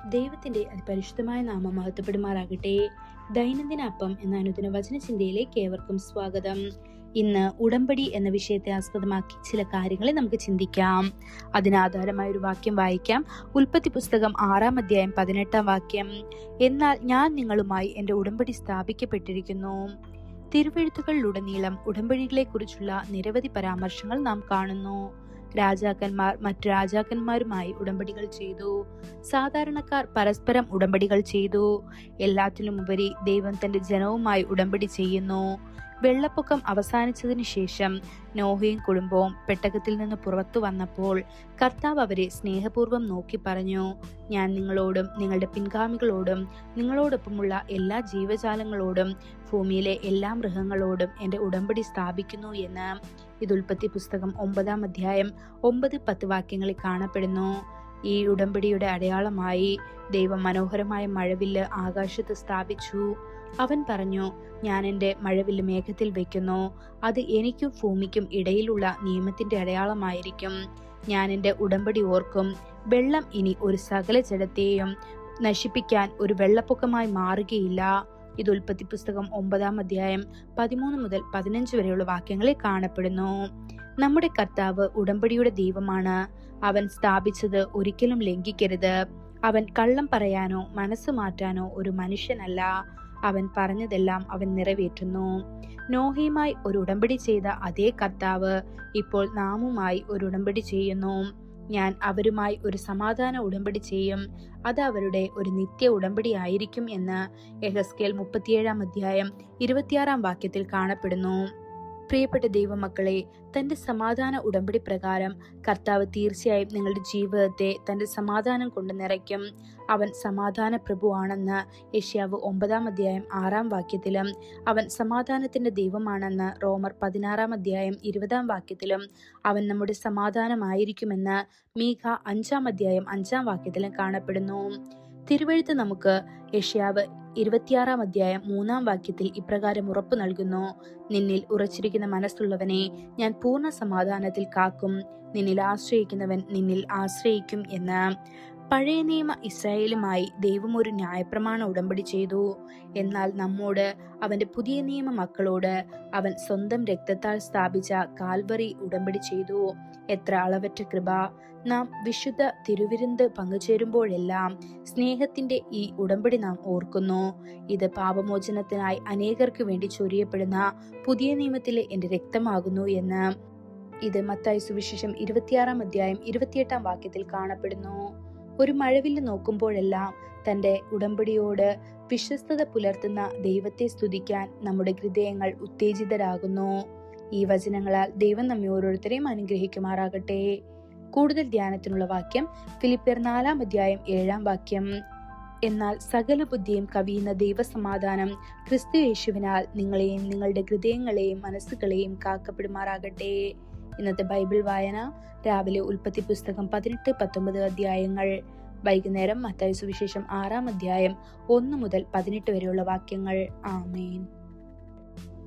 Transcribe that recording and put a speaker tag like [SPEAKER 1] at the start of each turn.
[SPEAKER 1] ദൈവത്തിന്റെ അതിപരിശുദ്ധമായ നാമം മഹത്വപ്പെടുമാറാകട്ടെ. ദൈനംദിന അപ്പം എന്ന അനുദിന വചനചിന്തയിലേക്ക് ഏവർക്കും സ്വാഗതം. ഇന്ന് ഉടമ്പടി എന്ന വിഷയത്തെ ആസ്പദമാക്കി ചില കാര്യങ്ങളെ നമുക്ക് ചിന്തിക്കാം. അതിനാധാരമായ ഒരു വാക്യം വായിക്കാം. ഉൽപ്പത്തി പുസ്തകം 6-ാം അധ്യായം 18-ാം വാക്യം. എന്നാൽ ഞാൻ നിങ്ങളുമായി എൻ്റെ ഉടമ്പടി സ്ഥാപിക്കപ്പെട്ടിരിക്കുന്നു. തിരുവെഴുത്തുകളിലുടനീളം ഉടമ്പടികളെ കുറിച്ചുള്ള നിരവധി പരാമർശങ്ങൾ നാം കാണുന്നു. രാജാക്കന്മാർ മറ്റു രാജാക്കന്മാരുമായി ഉടമ്പടികൾ ചെയ്തു. സാധാരണക്കാർ പരസ്പരം ഉടമ്പടികൾ ചെയ്തു. എല്ലാത്തിനുമുപരി ദൈവം തന്റെ ജനവുമായി ഉടമ്പടി ചെയ്യുന്നു. വെള്ളപ്പൊക്കം അവസാനിച്ചതിന് ശേഷം നോഹയും കുടുംബവും പെട്ടകത്തിൽ നിന്ന് പുറത്തു വന്നപ്പോൾ കർത്താവ് അവരെ സ്നേഹപൂർവ്വം നോക്കി പറഞ്ഞു, ഞാൻ നിങ്ങളോടും നിങ്ങളുടെ പിൻഗാമികളോടും നിങ്ങളോടൊപ്പമുള്ള എല്ലാ ജീവജാലങ്ങളോടും ഭൂമിയിലെ എല്ലാ മൃഗങ്ങളോടും എൻ്റെ ഉടമ്പടി സ്ഥാപിക്കുന്നു എന്ന്. ഇത് ഉൽപ്പത്തി പുസ്തകം 9-ാം അധ്യായം 9-10 വാക്യങ്ങളിൽ കാണപ്പെടുന്നു. ഈ ഉടമ്പടിയുടെ അടയാളമായി ദൈവം മനോഹരമായ മഴവില്ല് ആകാശത്ത് സ്ഥാപിച്ചു. അവൻ പറഞ്ഞു, ഞാൻ എൻ്റെ മഴവില്ല് മേഘത്തിൽ വയ്ക്കുന്നു. അത് എനിക്കും ഭൂമിക്കും ഇടയിലുള്ള നിയമത്തിന്റെ അടയാളമായിരിക്കും. ഞാൻ എൻ്റെ ഉടമ്പടി ഓർക്കും. വെള്ളം ഇനി ഒരു സകല ജഡത്തെയും നശിപ്പിക്കാൻ ഒരു വെള്ളപ്പൊക്കമായി മാറുകയില്ല. ഇത് ഉൽപ്പത്തി പുസ്തകം 9-ാം അധ്യായം 13 മുതൽ 15 വരെയുള്ള വാക്യങ്ങളിൽ കാണപ്പെടുന്നു. നമ്മുടെ കർത്താവ് ഉടമ്പടിയുടെ ദൈവമാണ്. അവൻ സ്ഥാപിച്ചത് ഒരിക്കലും ലംഘിക്കരുത്. അവൻ കള്ളം പറയാനോ മനസ്സ് മാറ്റാനോ ഒരു മനുഷ്യനല്ല. അവൻ പറഞ്ഞതെല്ലാം അവൻ നിറവേറ്റുന്നു. നോഹയുമായി ഒരു ഉടമ്പടി ചെയ്ത അതേ കർത്താവ് ഇപ്പോൾ നാമുമായി ഒരു ഉടമ്പടി ചെയ്യുന്നു. ഞാൻ അവരുമായി ഒരു സമാധാന ഉടമ്പടി ചെയ്യും. അത് അവരുടെ ഒരു നിത്യ ഉടമ്പടി ആയിരിക്കും എന്ന് യെഹെസ്കേൽ 37-ാം അധ്യായം 26-ാം വാക്യത്തിൽ കാണപ്പെടുന്നു. പ്രിയപ്പെട്ട ദൈവമക്കളെ, തന്റെ സമാധാന ഉടമ്പടി പ്രകാരം കർത്താവ് തീർച്ചയായും നിങ്ങളുടെ ജീവിതത്തെ തന്റെ സമാധാനം കൊണ്ട് നിറയ്ക്കും. അവൻ സമാധാന പ്രഭുവാണെന്ന് യെശയ്യാവ് 9-ാം അധ്യായം 6-ാം വാക്യത്തിലും അവൻ സമാധാനത്തിന്റെ ദൈവമാണെന്ന് റോമർ 16-ാം അധ്യായം 20-ാം വാക്യത്തിലും അവൻ നമ്മുടെ സമാധാനമായിരിക്കുമെന്ന് മീഖ 5-ാം അധ്യായം 5-ാം വാക്യത്തിലും കാണപ്പെടുന്നു. തിരുവെഴുത്ത് നമുക്ക് യെശയ്യാവ് 26-ാം അധ്യായം 3-ാം വാക്യത്തിൽ ഇപ്രകാരം ഉറപ്പു നൽകുന്നു, നിന്നിൽ ഉറച്ചിരിക്കുന്ന മനസ്സുള്ളവനെ ഞാൻ പൂർണ്ണ സമാധാനത്തിൽ കാക്കും. നിന്നിൽ ആശ്രയിക്കുന്നവൻ നിന്നിൽ ആശ്രയിക്കും എന്ന്. പഴയ നിയമ ഇസ്രായേലുമായി ദൈവം ഒരു ന്യായപ്രമാണ ഉടമ്പടി ചെയ്തു. എന്നാൽ നമ്മോട്, അവന്റെ പുതിയ നിയമ മക്കളോട്, അവൻ സ്വന്തം രക്തത്താൽ സ്ഥാപിച്ച കാൽവറി ഉടമ്പടി ചെയ്തു. എത്ര അളവറ്റ കൃപ! നാം വിശുദ്ധ തിരുവിരുന്ന് പങ്കുചേരുമ്പോഴെല്ലാം സ്നേഹത്തിന്റെ ഈ ഉടമ്പടി നാം ഓർക്കുന്നു. ഇത് പാപമോചനത്തിനായി അനേകർക്ക് വേണ്ടി ചൊരിയപ്പെടുന്ന പുതിയ നിയമത്തിലെ എൻ്റെ രക്തമാകുന്നു എന്ന്. ഇത് മത്തായി സുവിശേഷം 26-ാം അധ്യായം 28-ാം വാക്യത്തിൽ കാണപ്പെടുന്നു. ഒരു മഴവില്ല് നോക്കുമ്പോഴെല്ലാം തന്റെ ഉടമ്പടിയോട് വിശ്വസ്തത പുലർത്തുന്ന ദൈവത്തെ സ്തുതിക്കാൻ നമ്മുടെ ഹൃദയങ്ങൾ ഉത്തേജിതരാകുന്നു. ഈ വചനങ്ങളാൽ ദൈവം നമ്മെ ഓരോരുത്തരെയും അനുഗ്രഹിക്കുമാറാകട്ടെ. കൂടുതൽ ധ്യാനത്തിനുള്ള വാക്യം ഫിലിപ്പിയർ 4-ാം അധ്യായം 7-ാം വാക്യം. എന്നാൽ സകല ബുദ്ധിയും കവിയുന്ന ദൈവസമാധാനം ക്രിസ്തു യേശുവിനാൽ നിങ്ങളെയും നിങ്ങളുടെ ഹൃദയങ്ങളെയും മനസ്സുകളെയും കാക്കപ്പെടുമാറാകട്ടെ. ഇന്നത്തെ ബൈബിൾ വായന രാവിലെ ഉൽപ്പത്തി പുസ്തകം 18-19 അധ്യായങ്ങൾ, വൈകുന്നേരം മത്തായി സുവിശേഷം 6-ാം അധ്യായം 1 മുതൽ 18 വരെയുള്ള വാക്യങ്ങൾ. ആമേൻ.